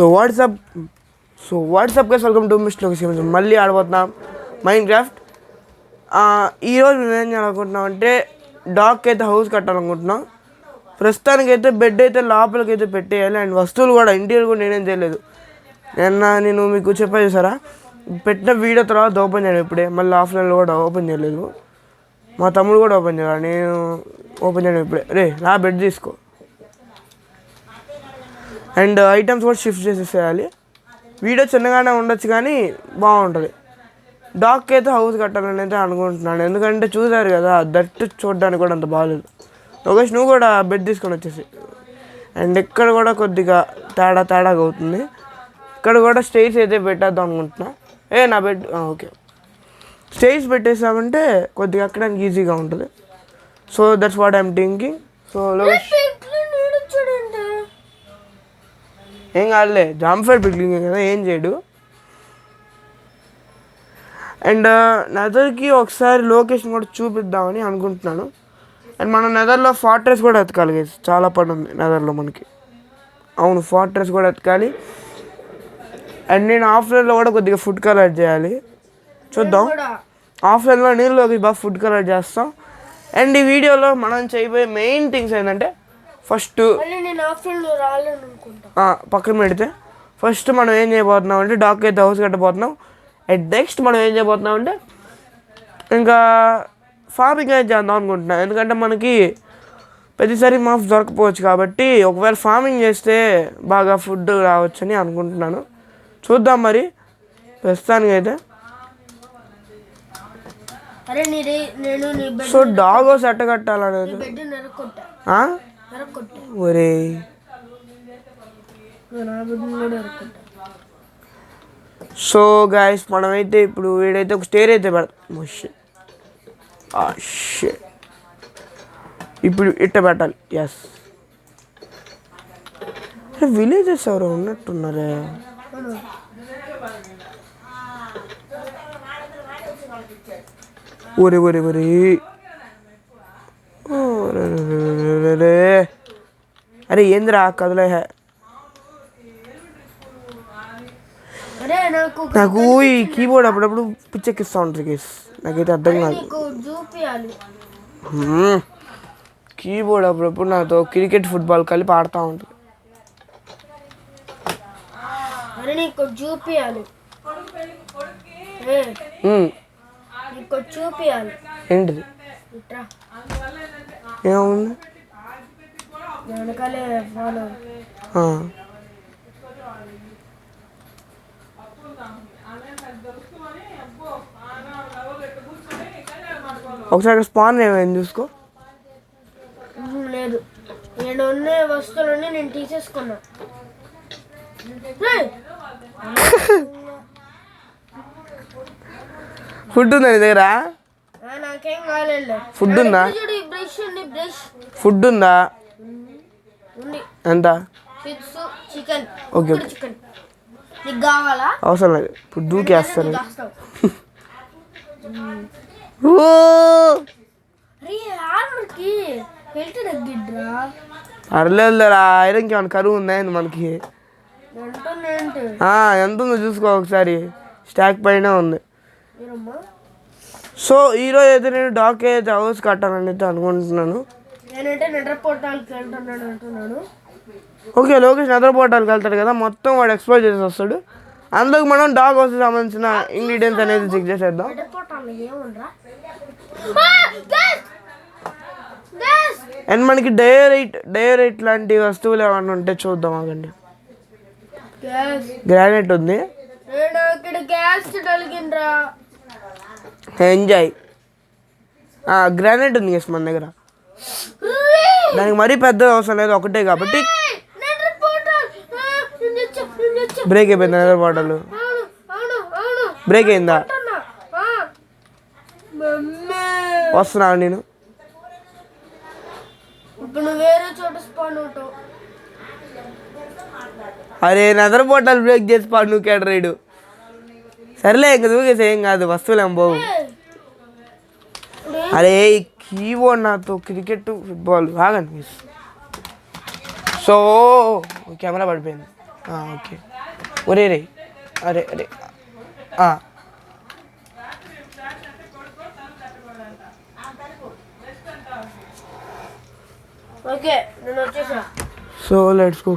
So WhatsApp guys, welcome to mister Lokesh. మళ్ళీ ఆడబోతున్నాం mind craft. ఈరోజు మేము ఏం చేయాలనుకుంటున్నాం అంటే డాగ్కి అయితే హౌస్ కట్టాలనుకుంటున్నాం. ప్రస్తుతానికి అయితే బెడ్ అయితే లోపలికి అయితే పెట్టేయాలి. అండ్ వస్తువులు కూడా ఇంటీరియర్ కూడా నేనేం చేయలేదు. నేను మీకు చెప్పా చూసారా, పెట్టిన వీడియో తర్వాత ఓపెన్ చేయను. ఇప్పుడే మళ్ళీ ఆఫ్లైన్లో కూడా ఓపెన్ చేయలేదు. మా తమ్ముడు కూడా ఓపెన్ చేయాలి, నేను ఓపెన్ చేయను ఇప్పుడే. రే నా బెడ్ తీసుకో. అండ్ ఐటమ్స్ కూడా షిఫ్ట్ చేసేసేయాలి. వీడియో చిన్నగానే ఉండొచ్చు కానీ బాగుంటుంది. డాగ్కి అయితే హౌస్ కట్టాలని అయితే అనుకుంటున్నాను. ఎందుకంటే చూసారు కదా, దట్టు చూడడానికి కూడా అంత బాగాలేదు. లోకేష్ నువ్వు కూడా బెడ్ తీసుకొని వచ్చేసి. అండ్ ఇక్కడ కూడా కొద్దిగా తేడాగా అవుతుంది. ఇక్కడ కూడా స్టేజ్ అయితే పెట్టేద్దాం అనుకుంటున్నా. నా బెడ్ ఓకే, స్టేజ్ పెట్టేసామంటే కొద్దిగా ఎక్కడానికి ఈజీగా ఉంటుంది. So that's what I'm thinking. So Lokesh ఏం కాదులే, జాంఫైర్ పిక్లింగ్ కదా, ఏం చేయడు. అండ్ నెదర్కి ఒకసారి లొకేషన్ కూడా చూపిద్దామని అనుకుంటున్నాను. అండ్ మన నెదర్లో ఫార్ట్రెస్ కూడా ఎతకాలి గైస్, చాలా పని ఉంది నెదర్లో మనకి. అవును, ఫార్ట్రెస్ కూడా ఎతకాలి. అండ్ నేను ఆఫ్లైన్లో కూడా కొద్దిగా ఫుడ్ కలర్ చేయాలి, చూద్దాం. ఆఫ్లైన్లో నీళ్ళలోకి బాగా ఫుడ్ కలర్ చేస్తాం. అండ్ ఈ వీడియోలో మనం చేయబోయే మెయిన్ థింగ్స్ ఏంటంటే, ఫస్ట్ పక్కన పెడితే ఫస్ట్ మనం ఏం చేయబోతున్నాం అంటే డాగ్కి అయితే హౌస్ కట్టబోతున్నాం. అండ్ నెక్స్ట్ మనం ఏం చేయబోతున్నాం అంటే ఇంకా ఫార్మింగ్ అయితే చేద్దాం అనుకుంటున్నాం. ఎందుకంటే మనకి ప్రతిసారి మాఫ్ దొరకపోవచ్చు కాబట్టి ఒకవేళ ఫార్మింగ్ చేస్తే బాగా ఫుడ్ రావచ్చని అనుకుంటున్నాను. చూద్దాం మరి. ప్రస్తుతానికి అయితే సో డాగ్ హౌస్ ఎట్ట కట్టాలనేది ఒరే. సో గాయస్, మనమైతే ఇప్పుడు వీడైతే ఒక స్టేర్ అయితే పెడతాం. ఇప్పుడు ఇట్ట పెట్టాలి. ఎస్, విలేజెస్ ఎవరు ఉన్నట్టున్నారే. ఒరే ఒరే ఒరే అరే ఏందిరా కదలే. నాకు ఈ కీబోర్డ్ అప్పుడప్పుడు పిచ్చెక్కిస్తూ ఉంటుంది గైస్, నాకైతే అర్థం కాదు. కీబోర్డ్ అప్పుడప్పుడు నాతో క్రికెట్ ఫుట్బాల్ కలిపి ఆడుతూ ఉంటుంది. ఏంటిది ఏముంది? ఒకసారి స్పాన్ ఏమైంది చూసుకో. లేదు, నేను ఉన్న వస్తువులన్నీ నేను తీసేసుకున్నా. ఫుడ్ ఉందా నీ దగ్గర? నాకేం కాలేదు. ఫుడ్ ఉందా? ఫుడ్ ఉందా? ఎంత? చికెన్. ఓకే ఓకే, నీకు కావాలా? అవసరం లేదు, ఇప్పుడు దూకేస్తాను. అరలేదురా, ఐరన్కి ఏమైనా కరువు ఉందా మనకి? ఎంత ఉందో చూసుకో ఒకసారి, స్టాక్ పైన ఉంది. సో ఈరోజు అయితే నేను డాగ్ అయితే హౌస్ కట్టాలని అయితే అనుకుంటున్నాను. ఓకే, లోకేష్ నెదర్ పోర్టాల్కి వెళ్తాడు కదా, మొత్తం వాడు ఎక్స్ప్లోర్ చేసి వస్తాడు. అందుకు మనం డాగ్ హౌస్కి సంబంధించిన ఇంగ్రీడియంట్స్ అనేది చెక్ చేసేద్దాం. అండ్ మనకి డయోరైట్ లాంటి వస్తువులు ఏమన్నా ఉంటే చూద్దాం. ఆగండి, గ్రానైట్ ఉంది. ఎంజాయ్. గ్రానైట్ ఉంది ఎస్ మన దగ్గర. దానికి మరీ పెద్ద అవసరం లేదు, ఒకటే కాబట్టి. బ్రేక్ అయిపోయింది నెదర్ బాటల్. బ్రేక్ అయిందా? వస్తున్నాను నేను. అరే నెదర్ బాటల్ బ్రేక్ చేసి పాడు నువ్వు కేడరేడు. సరేలే, ఇంక దూకేసి ఏం కాదు, వస్తువులేం పోవు. అరే కీబోర్డ్ నాతో క్రికెట్ ఫుట్బాల్ ఆగండి. సో కెమెరా పడిపోయింది. ఓకే ఒరే రే అరే అరే ఓకే నేను వచ్చేసా. So let's go.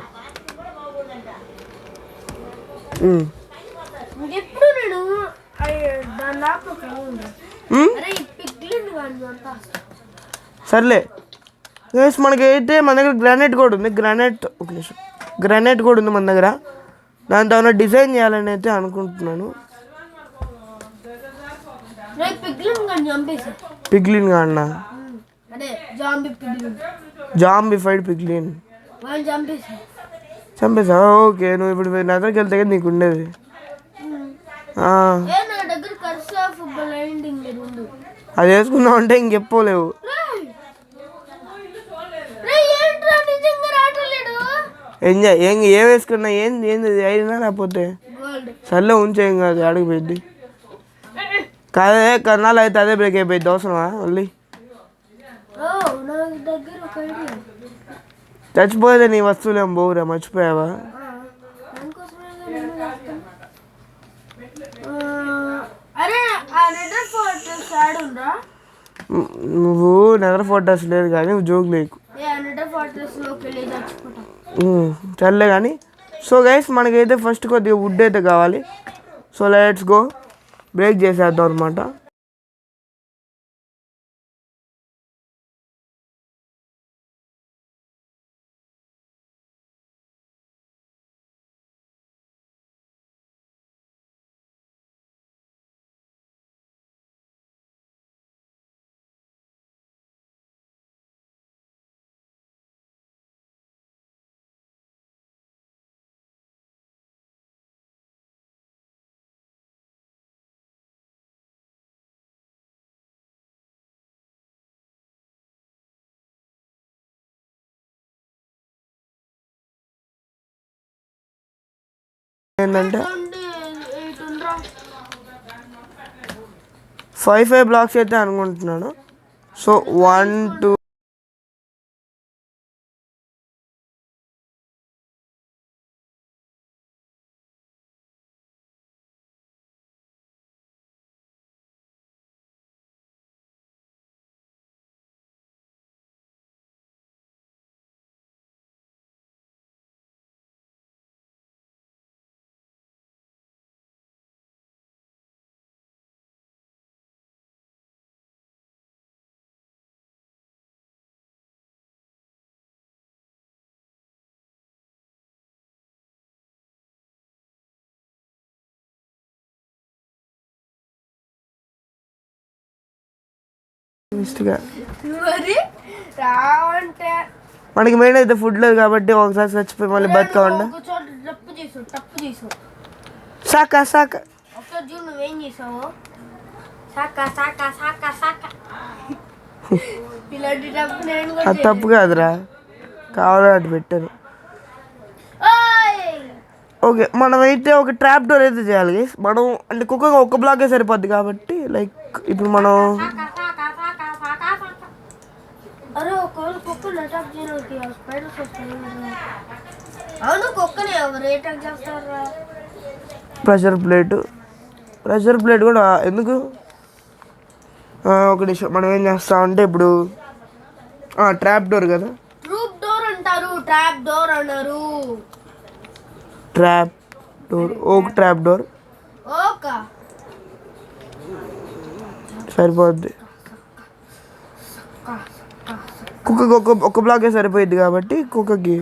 ఎప్పుడు నేను దాని లోపల అరే ఈ పిగ్లిన్ కానీ అంతా సర్లే గైస్, మనకైతే మన దగ్గర గ్రానైట్ కూడా ఉంది. గ్రానైట్ కూడా ఉంది మన దగ్గర. దాంతో ఏమైనా డిజైన్ చేయాలని అయితే అనుకుంటున్నాను. పిగ్లిన్ కాన్నా జాంబిఫైడ్ పిగ్లిన్ చంపేసా. ఓకే, నువ్వు ఇప్పుడు నా దగ్గరికి వెళ్తే కదా నీకు ఉండేది. అది వేసుకున్నావు అంటే ఇంకెప్పులేవు. ఎంజాయ్ ఏం వేసుకున్నా ఏంది అయినా లేకపోతే సర్లే ఉంచేం కాదు, అడిగిపోయింది కాదే. కన్నాళ్ళు అయితే అదే బ్రేక్ అయిపోయింది. అవసరమా మళ్ళీ చచ్చిపోతే నీ వస్తువులు ఏం పోవురా, మర్చిపోయావా? నువ్వు నెదర్ ఫోటోస్ లేదు కానీ నువ్వు జోక్ లేకు. చల్లే కానీ. సో గైస్, మనకైతే ఫస్ట్ కొద్దిగా వుడ్ అయితే కావాలి. సో లెట్స్ గో, బ్రేక్ చేసేద్దాం అనమాట. ఏంటంటే 5 బ్లాక్స్ అయితే అనుకుంటున్నాను. సో 1 2 మనకి మెయిన్ అయితే ఫుడ్ లేదు కాబట్టి ఒకసారి చచ్చిపోయి మళ్ళీ బతకాలండి. సాక సాక అది తప్పు కాదురా, కావాలని అటు పెట్టారు. ఓకే, మనమైతే ఒక ట్రాప్ డోర్ అయితే చేయాలి. మనం అంటే కుక్క ఒక బ్లాకే సరిపోద్ది కాబట్టి లైక్ ఇప్పుడు మనం ప్రెషర్ ప్లేట్ కూడా ఎందుకు ఒక నిమిషం. మనం ఏం చేస్తామంటే ఇప్పుడు ట్రాప్ డోర్ కదా, ట్రాప్ డోర్ సరిపోద్ది. కుక్కకి ఒక బ్లాకే సరిపోయింది కాబట్టి కుక్కకి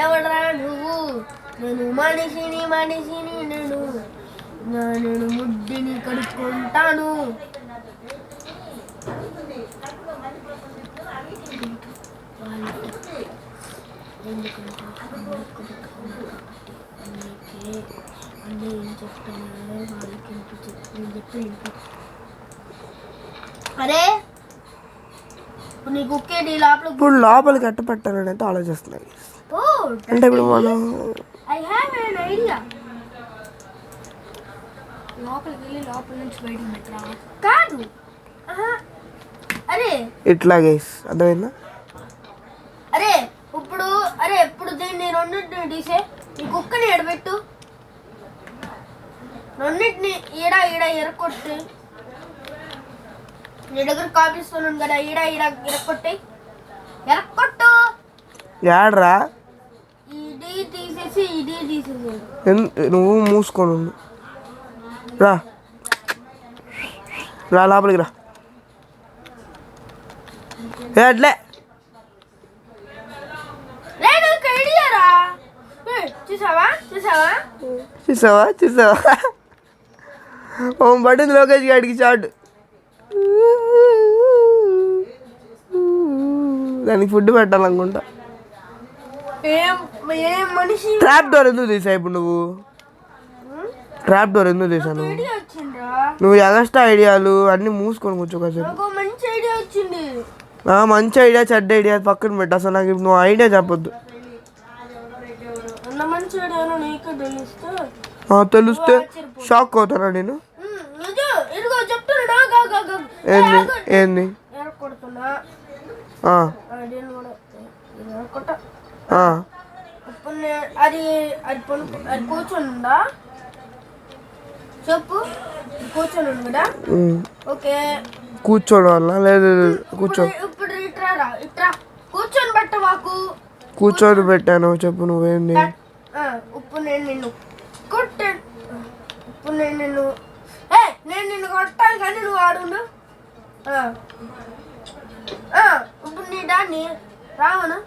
ఎవడరా నువ్వు? నేను మనిషిని నేను ముడ్డిని కడుక్కుంటాను. అరే ఇప్పుడు లోపలికి ఎట్ట పెట్టాలని అయితే ఆలోచిస్తున్నాయి. అంటే ఇప్పుడు మనం లోపలికి వెళ్ళి లోపల నుంచి బయటికి పెట్టరా కాదు అరే ఇట్లా గైస్ అర్థమైందా? అరే ఇప్పుడు దీన్ని రెండింటిని తీసే ఈ కుక్కని ఎడబెట్టు రెండింటిని ఈడ ఎరకొట్టి నీ దగ్గర కాపిస్తున్నాను కదా ఈడ ఎరకొట్టి ఎరకొట్టు యాడ్రా ఇది తీసేసి నువ్వు మూసుకొని ఉండు. రా లోపలికి రా. అట్లే చూసావా పడింది లోకేష్ గాడికి చాటు. దానికి ఫుడ్ పెట్టాలనుకుంటా. ట్రాప్ డోర్ ఎందుకు తీసా ఇప్పుడు నువ్వు? ట్రాప్ డోర్ ఎందుకు తీసాను? నువ్వు ఎగస్ట్రా ఐడియాలు అన్నీ మూసుకొని కూర్చో కాసేపు. మంచి ఐడియా చెడ్డ ఐడియా పక్కన పెట్టు. అసలు నాకు నువ్వు ఐడియా చెప్పొద్దు. తెలిస్తే షాక్ అవుతానా నేను? ఏంది కూర్చోనుందా చెప్పు కూర్చొని కదా ఓకే కూర్చోవడం వల్ల లేదు కూర్చో. ఇప్పుడు ఇట్రా కూర్చొని పెట్టవాకు. కూర్చొని పెట్టాను చెప్పు నువ్వేంది? ఇప్పుడు నేను నిన్ను కొట్టాను. ఇప్పుడు నేను నిన్ను కొట్టాను కానీ నువ్వు ఆడుండు. ఇప్పుడు నీ దాన్ని రావను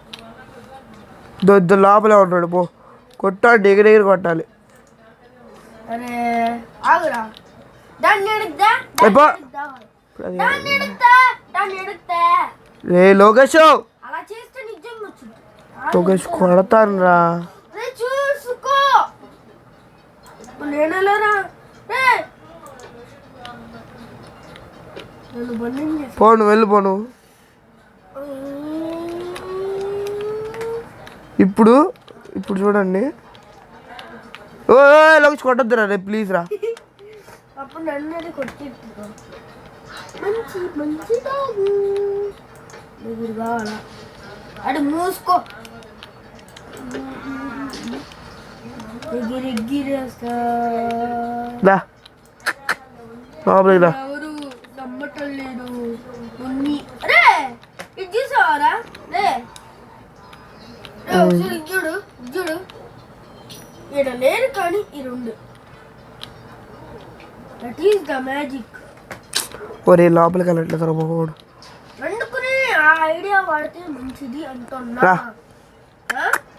లోపలే ఉంటాడు పో. కొట్టాలి దగ్గర కొట్టాలి. అరే ఆగురా దాన్ని ఎడుగుతా రే లోకేష్ అలా చేస్తే నిజంగా వచ్చింది. లోకేష్ కొడతాను రా. చూసుకో నేను వెళ్ళరా పోను వెళ్ళిపోను. ఇప్పుడు చూడండి. ఓ లోకేష్ కొట్టద్దురా రే ప్లీజ్ రా. అప్పుడు నన్ను కొట్టి మంచి దగ్గర కావాలా అది మూసుకో ఎగిరేస్తా. ఎవరు నమ్మటం లేదు. అరే ఇది చూసావారా రే చూడు ఈడ లేరు కానీ ఈ రెండు దట్ ఈస్ ద మ్యాజిక్. ఒరే లోపలికి వెళ్ళట్లేదు మగవాడు. అందుకుని ఆ ఐడియా వాడితే మంచిది అంటున్నా.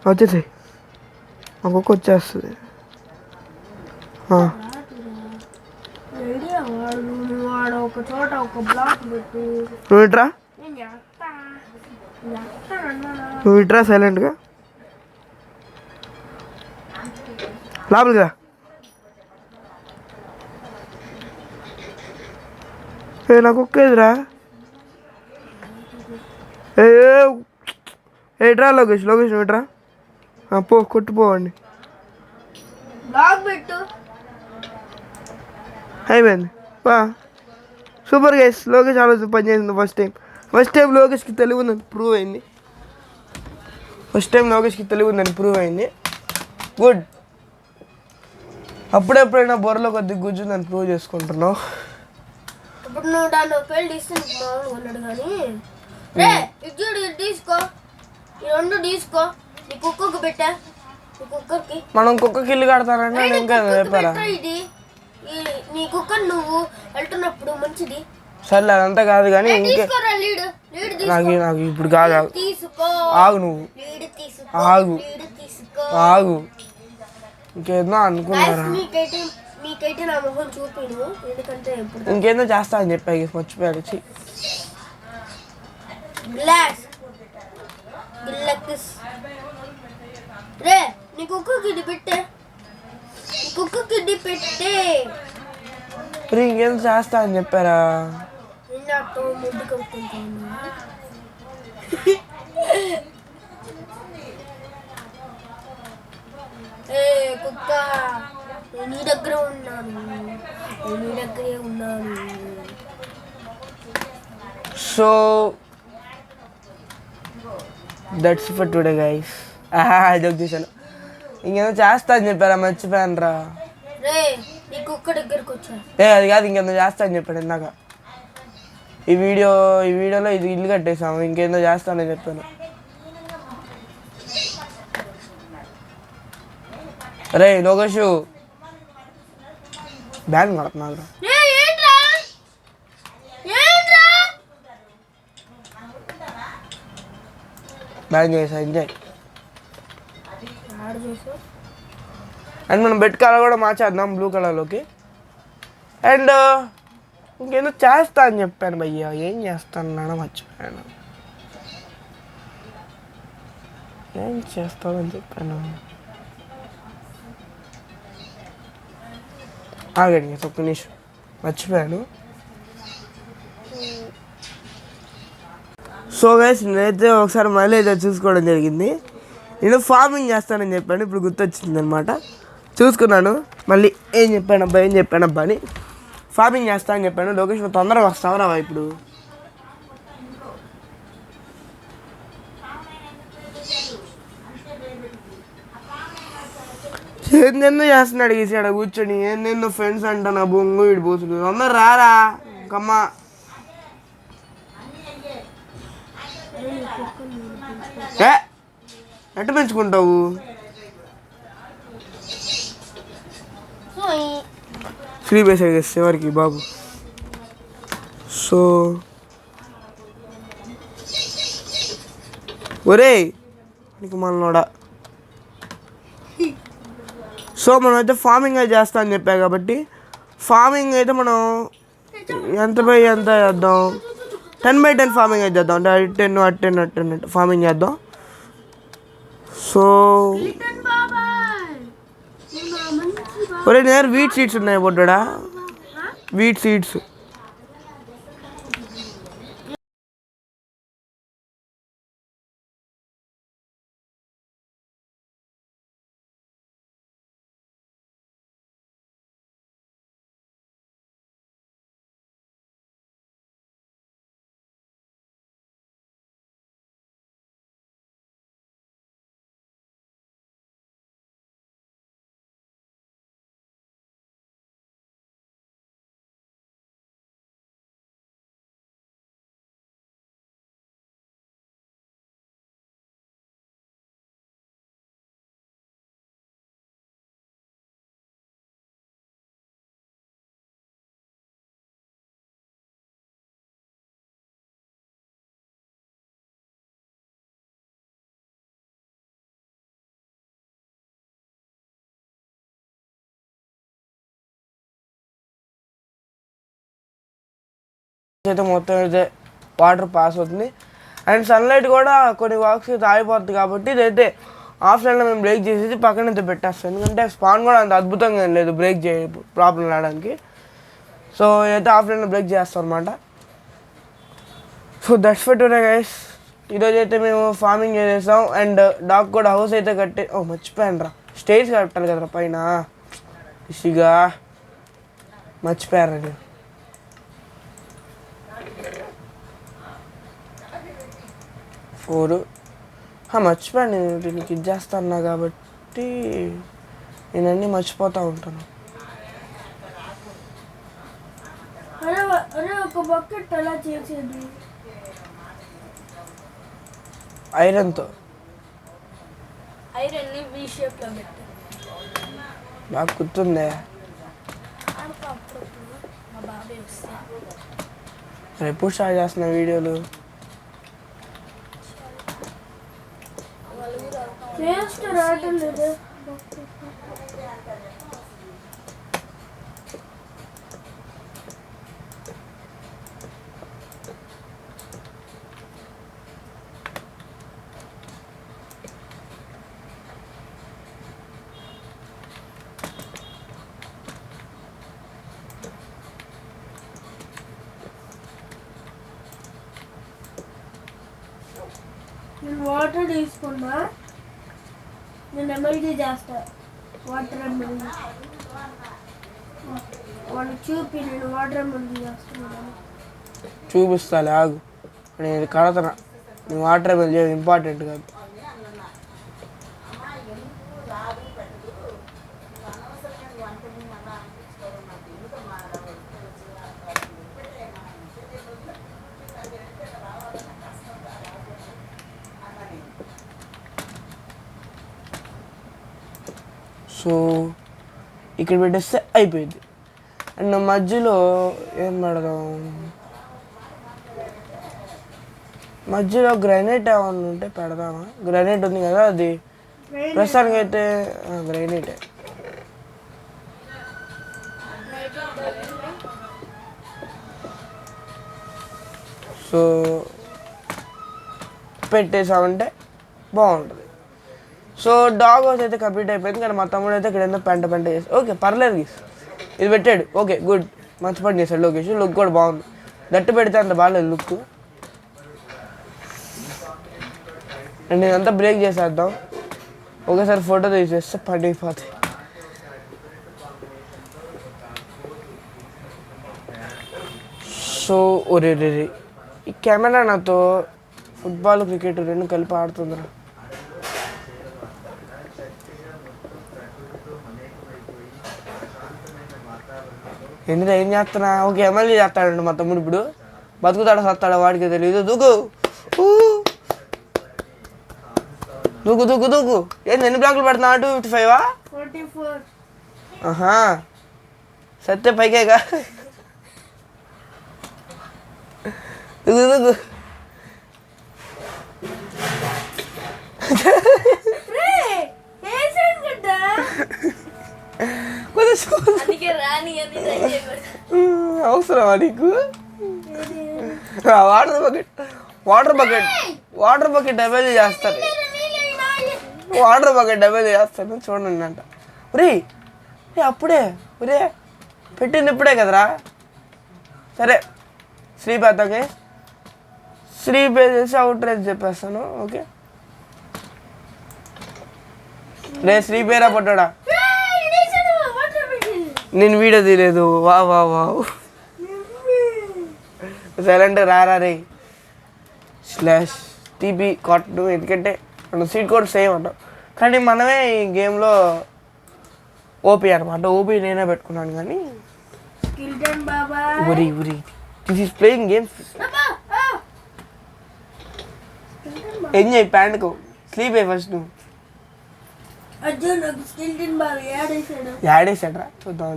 వచ్చేసి ఒక్కొక్క వచ్చేస్తుంది. ఐడియా వాడు ఒక చోట ఒక బ్లాక్ పెట్టు. నువ్వు ఇట్రా సైలెంట్గా లోపలికి రా. నాకు ఒక్కేదిరా. ఏట్రా లోకేష్ ఇట్రా పో కొట్టుపోవండి. అయిపోయింది సూపర్ గైస్. లోకేష్ ఆలోచన పనిచేసింది ఫస్ట్ టైం లోకేష్కి తెలివి ఉందని ప్రూవ్ అయింది. గుడ్. అప్పుడెప్పుడైనా బొర్రలో కొద్దిగా గుజ్జుందని ప్రూవ్ చేసుకుంటున్నావు. ఇప్పుడు నువ్వు దాన్ని పెళ్ళి ఇస్తున్నాడు కానీ రే ఇటు తీసుకో ఈ రెండు తీసుకో నీ కుక్కకు పెట్టా. నీ కుక్కకి మనం కుక్కకి ఇల్లు కడతానంటే ఇంకా చెప్పారా? ఇది నీ కుక్క నువ్వు వెళ్తున్నప్పుడు మంచిది. సర్లే అదంతా కాదు కానీ నాకు ఇప్పుడు కాదు. ఆగు నువ్వు ఆగు ఇంకేదో అనుకున్నారా? నీకైతే నా మొహం చూపిను ఎందుకంటే ఇంకేందో చేస్తా అని చెప్పా మర్చిపోయాడు. రే నీ కుక్కకి ఇది పెట్టే ఇంకేందో చేస్తా అని చెప్పారా? ముద్దు కలుపుకుంటాను. కుక్క నేను నీ దగ్గర ఉన్నాను, నేను నీ దగ్గరే ఉన్నాను. So that's for today guys. Joke చేశాను. ఇంకేదో చేస్తా అని చెప్పారా, మర్చిపోయాను రా. రే నీ కుక్క దగ్గరకు వచ్చా. అది కాదు, ఇంకేదో చేస్తా అని చెప్పాడు ఇందాక. ఈ వీడియోలో ఇది ఇల్లు కట్టేసాము, ఇంకేందో చేస్తానని చెప్పాను. రే లోకేషు బ్యాగ్ కొడుతున్నాడు. బ్యాగ్ చేసా, ఎంజాయ్. అండ్ మనం బెడ్ కలర్ కూడా మార్చేద్దాం బ్లూ కలర్లోకి. అండ్ ఇంకేదో చేస్తా అని చెప్పాను భయ్యా, ఏం చేస్తాను మర్చిపోయాను. ఏం చేస్తామని చెప్పాను, ఆగండి ఒక్క నిమిషం, మర్చిపోయాను. సో గైస్, నేనైతే ఒకసారి మళ్ళీ అయితే చూసుకోవడం జరిగింది. నేను ఫార్మింగ్ చేస్తానని చెప్పాను, ఇప్పుడు గుర్తొచ్చింది అనమాట. చూసుకున్నాను మళ్ళీ ఏం చెప్పానబ్బా అని. ఫార్మింగ్ చేస్తా అని చెప్పాను. లొకేషన్ తొందరగా వస్తావు రావా ఇప్పుడు? ఏందెందో చేస్తున్నాడు గీసాడు కూర్చొని, ఏందేందో ఫ్రెండ్స్ అంట నా బొంగు వీడి పోతుంది. తొందర రారా కమ్మా. ఎట్ట పెంచుకుంటావు? ఫ్రీ బేసే ఎవరికి బాబు. సో ఒరే నీకు మనోడా. సో మనం అయితే ఫార్మింగ్ అయితే చేస్తా అని చెప్పా కాబట్టి, ఫార్మింగ్ అయితే మనం ఎంత బై ఎంత చేద్దాం, 10/10 ఫార్మింగ్ అయితే చేద్దాం. అంటే 10 ఫార్మింగ్ చేద్దాం. సో ఒరే నేను వీట్ సీడ్స్ ఉన్నాయి పొడ్డా, వీట్ సీడ్స్. అయితే మొత్తం అయితే వాటర్ పాస్ అవుతుంది. అండ్ సన్లైట్ కూడా కొన్ని వాక్స్ అయితే ఆగిపోతుంది కాబట్టి ఇదైతే ఆఫ్లైన్లో మేము బ్రేక్ చేసేసి పక్కన అయితే పెట్టేస్తాం. ఎందుకంటే స్పాన్ కూడా అంత అద్భుతంగా ఏం లేదు బ్రేక్ ప్రాబ్లం రావడానికి. సో అయితే ఆఫ్లైన్లో బ్రేక్ చేస్తాం అనమాట. So that's for today guys. ఈరోజు అయితే మేము ఫార్మింగ్ చేసేసాం. అండ్ డాగ్ కూడా హౌస్ అయితే మర్చిపోయాను రా, స్టేజ్ కట్టాలి కదరా పైన. ఇసిగా మర్చిపోయారా నేను. మర్చిపోయాను నేను, దీనికి ఇది చేస్తాను కాబట్టి నేను అన్నీ మర్చిపోతూ ఉంటాను. ఐరన్తో బాగా గుర్తుందే. ఎప్పుడు స్టార్ట్ చేస్తున్నా వీడియోలు? నేను వాటర్ తీసుకున్నా, నేను ఎమ్మెల్యే చేస్తా వాటర్ ఎమ్మెల్యే. వాళ్ళు చూపి నేను వాటర్ ముందు చేస్తున్నాను. చూపిస్తాలే ఆగు, నేను ఇది కడతనా. నువ్వు వాటర్ బిల్ చేయదు ఇంపార్టెంట్ కాదు. సో ఇక్కడ పెట్టేస్తే అయిపోయింది. అండ్ మధ్యలో ఏం పెడదాం, మధ్యలో గ్రానైట్ ఏమన్నా ఉంటే పెడదామా? గ్రానైట్ ఉంది కదా, అది ప్రస్తుతానికి అయితే గ్రానైటే. సో పెట్టేసామంటే బాగుంటుంది. సో డాగ్ హౌస్ అయితే కంప్లీట్ అయిపోయింది, కానీ మా తమ్ముడు అయితే ఇక్కడ ఏదో పెంట చేసి ఓకే పర్లేదు గీస్ ఇది పెట్టాడు. ఓకే గుడ్, మంచి పని చేశాడు లోకేష్. లుక్ కూడా బాగుంది, దట్టు పెడితే అంత బాగాలేదు లుక్. అండ్ ఇదంతా బ్రేక్ చేసేద్దాం, ఒకేసారి ఫోటో తీసేస్తే పడిపోతాయి. సో ఒరే రే ఈ కెమెరా నాతో ఫుట్బాల్ క్రికెట్ రెండు కలిపి ఆడుతుందిరా. ఎందుకు ఏం చేస్తున్నా? ఓకే ఎమ్మెల్యే చేస్తాడండి మా తమ్ముడు. ఇప్పుడు బతుకుతాడా సత్తాడా వాడికి తెలియదు. దూకు దూకు దూకు దూకు. ఏంది ఎన్ని బ్లాకులు పడుతున్నా? 255 44. ఆహా సత్తే పైకేగా. దూకు దూకు. అవసరమా నీకు? వాటర్ బకెట్ డబల్ చేస్తాను, చూడండి అంట. ఒరే అప్పుడే ఒరే పెట్టింది ఇప్పుడే కదరా. సరే స్లీప్ వేద్దాకే, స్లీప్ వేసేసి అవుట్ రేస్ చెప్పేస్తాను. ఓకే రే స్లీప్ వేరా పట్టాడా, నేను వీడియో తీయలేదు. వా వా వా సైలెంట్ రారా రే స్లాష్ టీపీ కాటన్. ఎందుకంటే మన సీట్ కోడ్ సేమ్ అంటాం, కానీ మనమే ఈ గేమ్లో ఓపీ అనమాట. ఓపీ నేనే పెట్టుకున్నాను, కానీ ఉరి ఉరి this is playing games. Enjoy ప్యాంట్కు స్లీప్ అయ్యి ఫస్ట్. నువ్వు యాడేసాడ్రా చూద్దాం.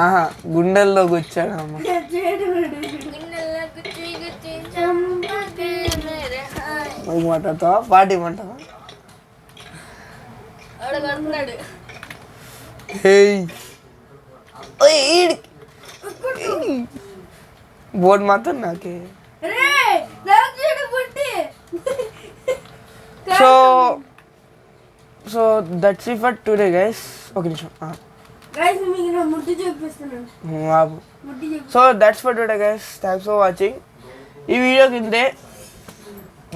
ఆహా గుండెల్లోకి వచ్చాడు అమ్మ. మాట్లాడతావా పాట ఇమ్మంటావా? బోర్డు మాత్రం నాకే. So that's it for today guys. ఒక నిమిషం. So that's for today guys, thanks for watching. ఈ వీడియో కిందే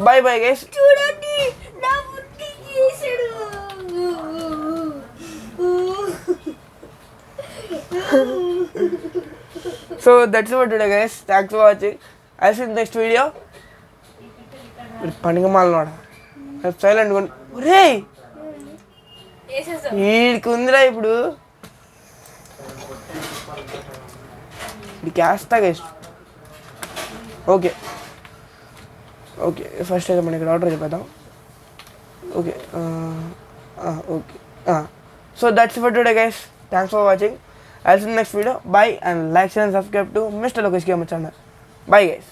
బై బై గైస్. చూడండి నా ముట్టి చేసాడు. So that's for today guys, thanks for watching. I see next video. పండుగ మాలనోడా సైలెంట్ రే వీడికి ఉందిరా ఇప్పుడు. వీడికి వేస్తా గైస్. ఓకే ఓకే ఫస్ట్ అయితే మనం ఇక్కడ ఆర్డర్ చెప్పేద్దాం. Okay okay so that's for today guys, thanks for watching. I see next video. Bye and like share and subscribe to mister Lokesh gamer channel. Bye guys.